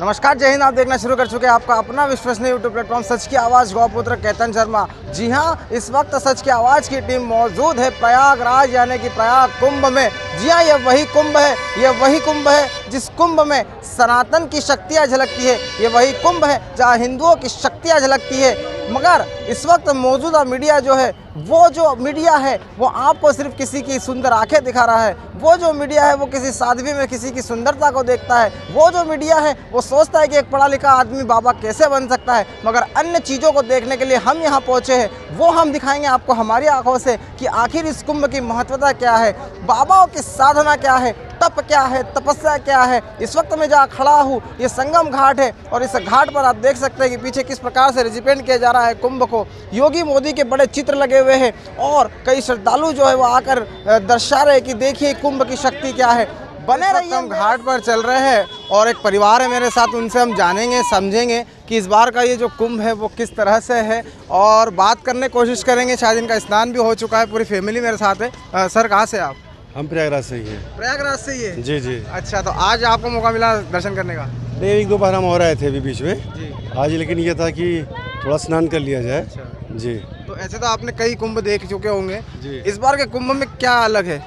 नमस्कार, जय हिंद। आप देखना शुरू कर चुके हैं आपका अपना विश्वसनीय यूट्यूब प्लेटफॉर्म सच की आवाज़, गौपुत्र केतन शर्मा। जी हाँ, इस वक्त सच की आवाज़ की टीम मौजूद है प्रयागराज यानी कि प्रयाग कुंभ में। जी हाँ, ये वही कुंभ है, ये वही कुंभ है जिस कुंभ में सनातन की शक्तियाँ झलकती है। ये वही कुंभ है जहाँ हिंदुओं की शक्तियाँ झलकती है। मगर इस वक्त मौजूदा मीडिया जो है, वो जो मीडिया है वो आपको सिर्फ किसी की सुंदर आंखें दिखा रहा है। वो जो मीडिया है वो किसी साध्वी में किसी की सुंदरता को देखता है। वो जो मीडिया है वो सोचता है कि एक पढ़ा लिखा आदमी बाबा कैसे बन सकता है। मगर अन्य चीज़ों को देखने के लिए हम यहाँ पहुँचे हैं, वो हम दिखाएंगे आपको हमारी आंखों से कि आखिर इस कुंभ की महत्वता क्या है, बाबाओं की साधना क्या है, तप क्या है, तपस्या क्या है। इस वक्त मैं जहाँ खड़ा हूँ ये संगम घाट है और इस घाट पर आप देख सकते हैं कि पीछे किस प्रकार से रिप्रेजेंट किया जा रहा है कुंभ को। योगी मोदी के बड़े चित्र लगे हुए हैं और कई श्रद्धालु जो है वो आकर दर्शा रहे कि देखिए कुंभ की शक्ति क्या है। बने रहिए। हम घाट पर चल रहे हैं और एक परिवार है मेरे साथ, उनसे हम जानेंगे समझेंगे कि इस बार का ये जो कुंभ है वो किस तरह से है और बात करने की कोशिश करेंगे। शायद इनका स्नान भी हो चुका है, पूरी फैमिली मेरे साथ है। सर, कहाँ से आप? हम प्रयागराज से ही हैं। प्रयागराज से ही है? जी जी। अच्छा, तो आज आपको मौका मिला दर्शन करने का? नहीं, एक दो बार हम और आए थे अभी बीच में जी। आज, लेकिन ये था कि थोड़ा स्नान कर लिया जाए। अच्छा। जी। तो ऐसे तो आपने कई कुंभ देख चुके होंगे जी। इस बार के कुंभ में क्या अलग है?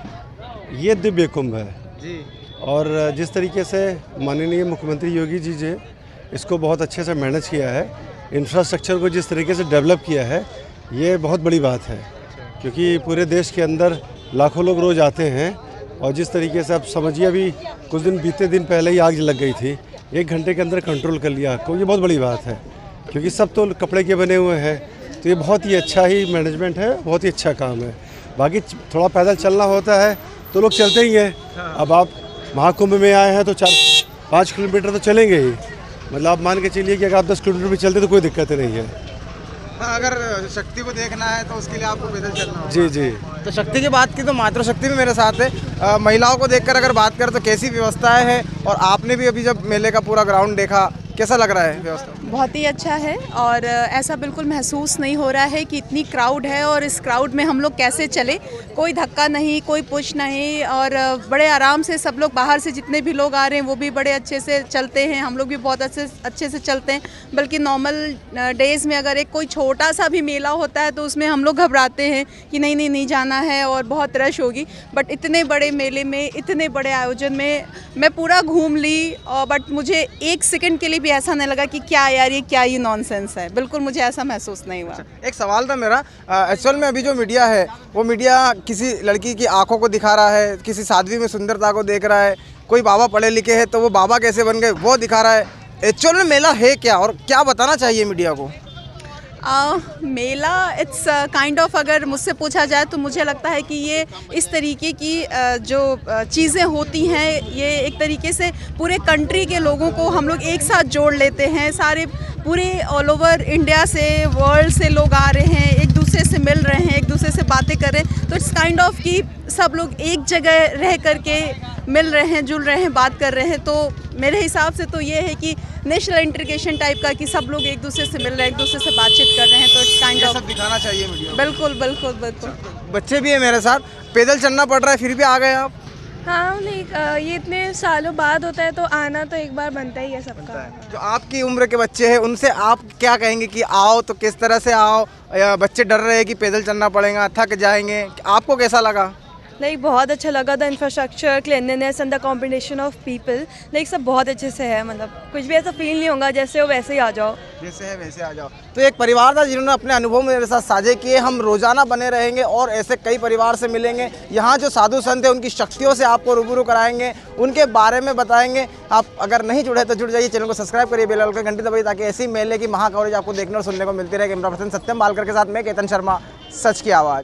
ये दिव्य कुंभ है जी। और जिस तरीके से माननीय मुख्यमंत्री योगी जी ने इसको बहुत अच्छे से मैनेज किया है, इंफ्रास्ट्रक्चर को जिस तरीके से डेवलप किया है, ये बहुत बड़ी बात है। क्योंकि पूरे देश के अंदर लाखों लोग रोज़ आते हैं और जिस तरीके से आप समझिए, अभी कुछ दिन बीते दिन पहले ही आग लग गई थी, 1 घंटे के अंदर कंट्रोल कर लिया आग को। ये बहुत बड़ी बात है क्योंकि सब तो कपड़े के बने हुए हैं, तो ये बहुत ही अच्छा ही मैनेजमेंट है, बहुत ही अच्छा काम है। बाकी थोड़ा पैदल चलना होता है तो लोग चलते ही हैं। अब आप महाकुंभ में आए हैं तो 4-5 किलोमीटर तो चलेंगे ही। मतलब आप मान के चलिए कि अगर आप 10 किलोमीटर भी चलते तो कोई दिक्कत नहीं है। अगर शक्ति को देखना है तो उसके लिए आपको पैदल चलना होगा। जी जी। तो शक्ति की बात की तो मातृशक्ति भी मेरे साथ है। महिलाओं को देखकर अगर बात करें तो कैसी व्यवस्थाएं हैं, और आपने भी अभी जब मेले का पूरा ग्राउंड देखा, कैसा लग रहा है व्यवस्था? बहुत ही अच्छा है और ऐसा बिल्कुल महसूस नहीं हो रहा है कि इतनी क्राउड है और इस क्राउड में हम लोग कैसे चले। कोई धक्का नहीं, कोई पुश नहीं और बड़े आराम से सब लोग, बाहर से जितने भी लोग आ रहे हैं वो भी बड़े अच्छे से चलते हैं। हम लोग भी बहुत अच्छे से चलते हैं। बल्कि नॉर्मल डेज़ में अगर एक कोई छोटा सा भी मेला होता है तो उसमें हम लोग घबराते हैं कि नहीं जाना है और बहुत रश होगी। बट इतने बड़े मेले में, इतने बड़े आयोजन में मैं पूरा घूम ली और बट मुझे 1 सेकंड के लिए भी ऐसा नहीं लगा कि क्या यार ये नॉनसेंस है। बिल्कुल मुझे ऐसा महसूस नहीं हुआ। एक सवाल था मेरा, एक्चुअल में अभी जो मीडिया है वो मीडिया किसी लड़की की आंखों को दिखा रहा है, किसी साध्वी में सुंदरता को देख रहा है, कोई बाबा पढ़े लिखे हैं तो वो बाबा कैसे बन गए वो दिखा रहा है। एक्चुअल में मेला है क्या और क्या बताना चाहिए मीडिया को? मेला इट्स काइंड ऑफ, अगर मुझसे पूछा जाए तो मुझे लगता है कि ये इस तरीके की जो चीज़ें होती हैं, ये एक तरीके से पूरे कंट्री के लोगों को हम लोग एक साथ जोड़ लेते हैं। सारे पूरे ऑल ओवर इंडिया से, वर्ल्ड से लोग आ रहे हैं, एक दूसरे से मिल रहे हैं, एक दूसरे से बातें कर रहे हैं। तो इट्स काइंड ऑफ कि सब लोग एक जगह रह करके मिल रहे हैं, जुल रहे हैं, बात कर रहे हैं। तो मेरे हिसाब से तो ये है कि नेशनल इंटीग्रेशन टाइप का, कि सब लोग एक दूसरे से मिल रहे हैं, एक दूसरे से बातचीत कर रहे हैं। तो इट्स काइंड ऑफ दिखाना चाहिए मीडिया। बिल्कुल। बच्चे भी है मेरे साथ, पैदल चलना पड़ रहा है फिर भी आ गए आप? हाँ, नहीं, ये इतने सालों बाद होता है तो आना तो एक बार बनता ही है सबका। जो आपकी उम्र के बच्चे हैं उनसे आप क्या कहेंगे कि आओ तो किस तरह से आओ, या बच्चे डर रहे हैं कि पैदल चलना पड़ेगा, थक जाएंगे, आपको कैसा लगा? लाइक बहुत अच्छा लगा। The infrastructure, cleanliness and the combination of people, like सब बहुत अच्छे से है। मतलब कुछ भी ऐसा फील नहीं होगा, जैसे हो वैसे ही आ जाओ, जैसे है वैसे आ जाओ। तो एक परिवार था जिन्होंने अपने अनुभव मेरे साथ साझे किए। हम रोजाना बने रहेंगे और ऐसे कई परिवार से मिलेंगे। यहाँ जो साधु संत हैं उनकी शक्तियों से आपको रूबरू कराएंगे, उनके बारे में बताएंगे। आप अगर नहीं जुड़े तो जुड़ जाइए, चैनल को सब्सक्राइब करिए, बेल आइकन घंटी दबाइए ताकि ऐसी मेले की महाकवरेज आपको देखने और सुनने को मिलती रहे। कैमरा पर्सन सत्यम बालकर के साथ मैं केतन शर्मा, सच की आवाज़।